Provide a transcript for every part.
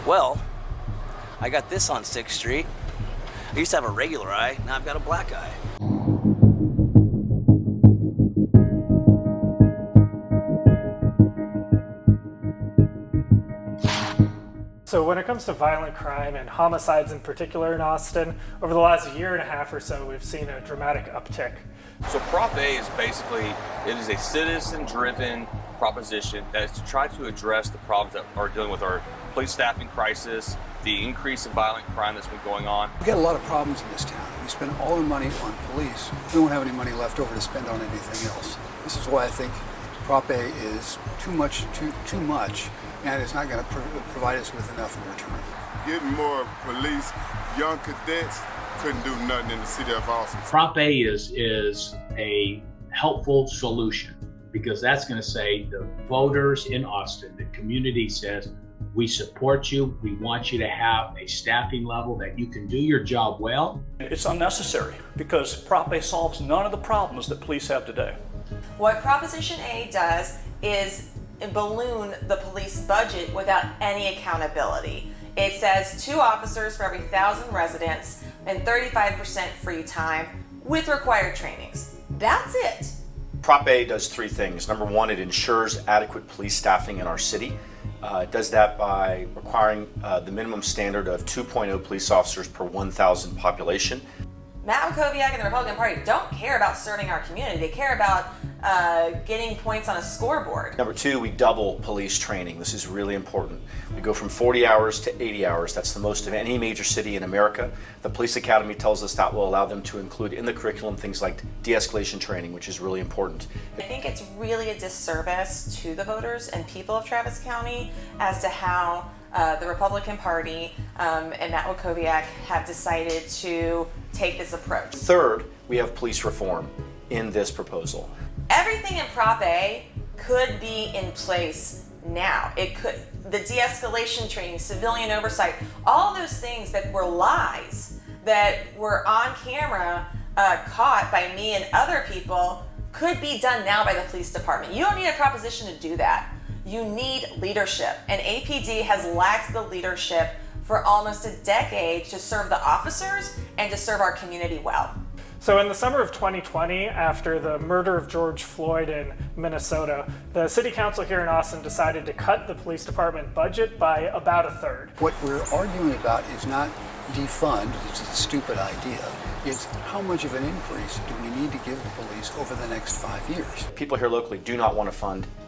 Well, I got this on 6th Street. I used to have a regular eye, now I've got a black eye. So when it comes to violent crime and homicides in particular in Austin, over the last year and a half or so, we've seen a dramatic uptick. So Prop A is basically, it is a citizen-driven proposition that is to try to address the problems that are dealing with our police staffing crisis, the increase in violent crime that's been going on. We've got a lot of problems in this town. We spend all our money on police. We don't have any money left over to spend on anything else. This is why I think Prop A is too much, and it's not going to provide us with enough in return. Getting more police, young cadets couldn't do nothing in the city of Austin. Prop A is a helpful solution because that's going to say the voters in Austin, the community says, we support you. We want you to have a staffing level that you can do your job well. It's unnecessary because Prop A solves none of the problems that police have today. What Proposition A does is balloon the police budget without any accountability. It says 2 officers for every 1,000 residents and 35% free time with required trainings. That's it. Prop A does 3 things. Number 1, it ensures adequate police staffing in our city. It does that by requiring the minimum standard of 2.0 police officers per 1,000 population. Matt Wackowiak and the Republican Party don't care about serving our community. They care about getting points on a scoreboard. Number 2, we double police training. This is really important. We go from 40 hours to 80 hours. That's the most of any major city in America. The Police Academy tells us that will allow them to include in the curriculum things like de-escalation training, which is really important. I think it's really a disservice to the voters and people of Travis County as to how the Republican Party and Matt Wackowiak have decided to take this approach. Third, we have police reform in this proposal. Everything in Prop A could be in place now. It could, the de-escalation training, civilian oversight, all those things that were lies that were on camera caught by me and other people could be done now by the police department. You don't need a proposition to do that. You need leadership, and APD has lacked the leadership for almost a decade to serve the officers and to serve our community well. So in the summer of 2020, after the murder of George Floyd in Minnesota, the city council here in Austin decided to cut the police department budget by about 1/3. What we're arguing about is not defund, which is a stupid idea. It's how much of an increase do we need to give the police over the next 5 years? People here locally do not want to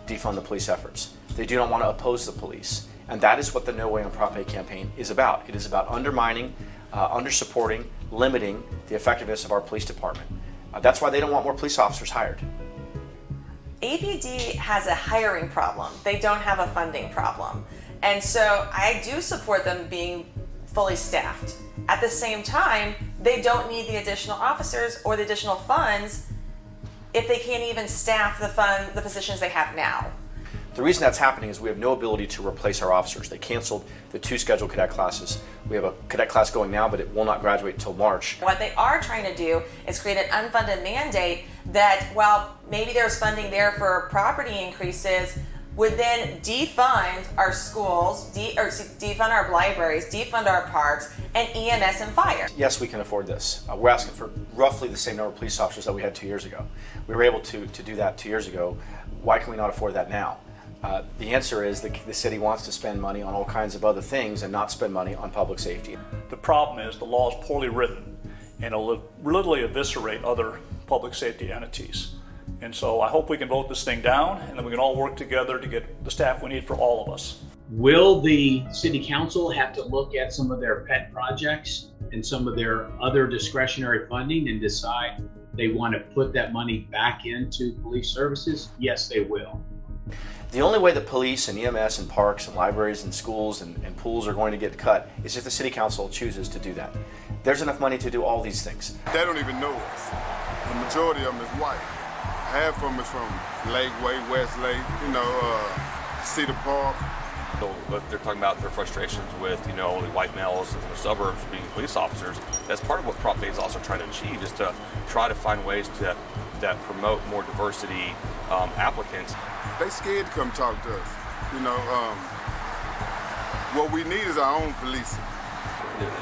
defund the police efforts. They do not want to oppose the police. And that is what the No Way on Prop A campaign is about. It is about undermining, under-supporting, limiting the effectiveness of our police department. That's why they don't want more police officers hired. APD has a hiring problem. They don't have a funding problem. And so I do support them being fully staffed. At the same time, they don't need the additional officers or the additional funds if they can't even staff the positions they have now. The reason that's happening is we have no ability to replace our officers. They canceled the 2 scheduled cadet classes. We have a cadet class going now, but it will not graduate until March. What they are trying to do is create an unfunded mandate that, while maybe there's funding there for property increases, would then defund our schools, defund our libraries, defund our parks, and EMS and fire. Yes, we can afford this. We're asking for roughly the same number of police officers that we had 2 years ago. We were able to do that 2 years ago. Why can we not afford that now? The answer is the city wants to spend money on all kinds of other things and not spend money on public safety. The problem is the law is poorly written and it'll literally eviscerate other public safety entities. And so I hope we can vote this thing down and then we can all work together to get the staff we need for all of us. Will the city council have to look at some of their pet projects and some of their other discretionary funding and decide they want to put that money back into police services? Yes, they will. The only way that police and EMS and parks and libraries and schools and pools are going to get cut is if the city council chooses to do that. There's enough money to do all these things. They don't even know us. The majority of them is white. Half of them is from Lakeway, Westlake, Cedar Park. So if they're talking about their frustrations with, only white males in the suburbs being police officers, that's part of what Prop A is also trying to achieve, is to try to find ways that promote more diversity applicants. They scared to come talk to us. What we need is our own policing.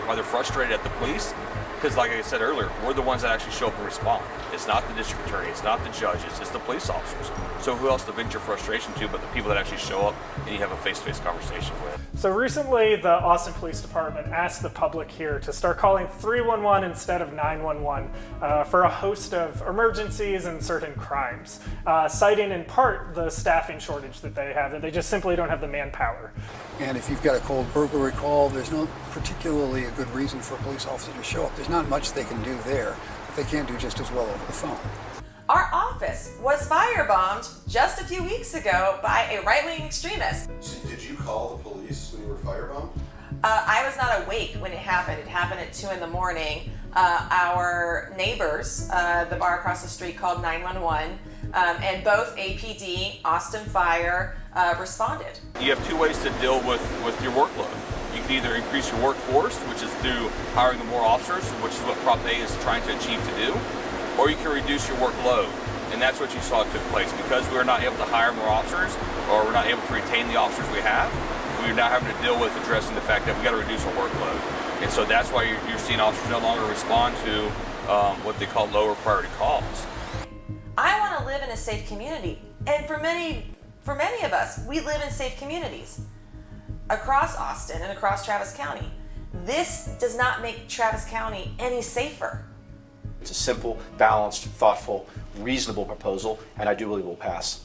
Why they're frustrated at the police? Because like I said earlier, we're the ones that actually show up and respond. It's not the district attorney, it's not the judges, it's the police officers. So who else to vent your frustration to but the people that actually show up and you have a face-to-face conversation with? So recently, the Austin Police Department asked the public here to start calling 311 instead of 911 for a host of emergencies and certain crimes, citing in part the staffing shortage that they have, that they just simply don't have the manpower. And if you've got a cold burglary call, there's no particularly a good reason for a police officer to show up. There's not much they can do there that they can't do just as well over the phone. Our office was firebombed just a few weeks ago by a right-wing extremist. So did you call the police when you were firebombed? I was not awake when it happened. It happened at 2 in the morning. Our neighbors, the bar across the street, called 911, and both APD, Austin Fire, responded. You have two ways to deal with your workload. You can either increase your workforce, which is through hiring more officers, which is what Prop A is trying to achieve to do, or you can reduce your workload. And that's what you saw took place. Because we're not able to hire more officers, or we're not able to retain the officers we have, we're now having to deal with addressing the fact that we got to reduce our workload. And so that's why you're seeing officers no longer respond to what they call lower priority calls. I want to live in a safe community. And for many of us, we live in safe communities across Austin and across Travis County. This does not make Travis County any safer. It's a simple, balanced, thoughtful, reasonable proposal, and I do believe it will pass.